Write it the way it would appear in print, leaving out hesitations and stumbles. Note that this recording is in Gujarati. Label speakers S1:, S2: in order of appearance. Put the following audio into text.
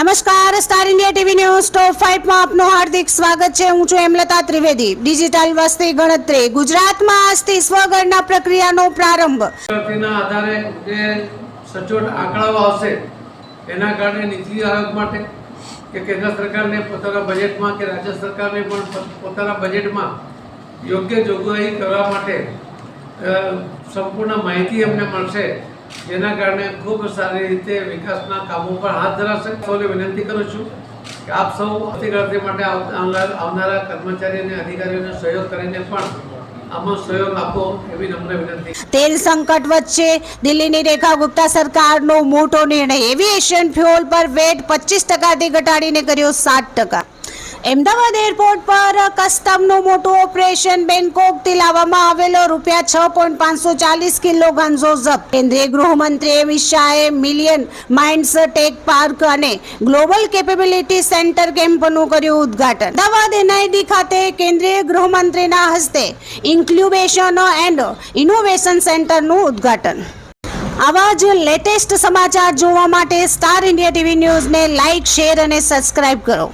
S1: નમસ્કાર, સ્ટાર ઇન્ડિયા ટીવી ન્યૂઝ ટોપ 5 માં આપનું હાર્દિક સ્વાગત છે। હું છું હેમલતા ત્રિવેદી। ડિજિટલ વસ્તી ગણતરી ગુજરાતમાં આજથી સ્વગણના પ્રક્રિયાનો પ્રારંભ।
S2: તેના આધારે જે સચોટ આંકડાઓ આવશે એના કારણે નીતિ આયોગ માટે કે કેન્દ્ર સરકારને પોતાના બજેટમાં કે રાજ્ય સરકારને પણ પોતાના બજેટમાં યોગ્ય જોગવાઈ કરવા માટે સંપૂર્ણ માહિતી અમને મળશે, જેના કારણે ખૂબ સારી રીતે વિકાસના કામો પર હાથ ધરાશે। સૌને વિનંતી કરું છું કે આપ સૌ ગણતરી માટે આવનારા કર્મચારી અને અધિકારીઓને સહયોગ કરીને પણ આમાં સહયોગ આપો એવી નમ્ર વિનંતી।
S1: તેલ સંકટ વચ્ચે દિલ્હીની રેખા ગુપ્તા સરકારનો મોટો નિર્ણય। એવિએશન ફ્યુઅલ પર વેટ 25% ઘટાડીને કર્યો 7%। અમદાવાદ એરપોર્ટ પર કસ્ટમનું મોટું ઓપરેશન। બેંકોકથી લાવવામાં આવેલો ₹6.540 કિલો ગાંજો જપ્ત। કેન્દ્રીય ગૃહમંત્રી અમિત શાહે મિલિયન માઇન્ડ્સ ટેક પાર્ક અને ગ્લોબલ કેપેબિલિટી સેન્ટર કેમ્પનું કર્યું ઉદ્ઘાટન। અમદાવાદ એનઆઈડી ખાતે કેન્દ્રીય ગૃહમંત્રીના હસ્તે ઇન્ક્યુબેશન એન્ડ ઇનોવેશન સેન્ટરનું ઉદ્ઘાટન। આવા જ લેટેસ્ટ સમાચાર જોવા માટે સ્ટાર ઇન્ડિયા ટીવી ન્યૂઝને લાઇક, શેર અને સબસ્ક્રાઇબ કરો।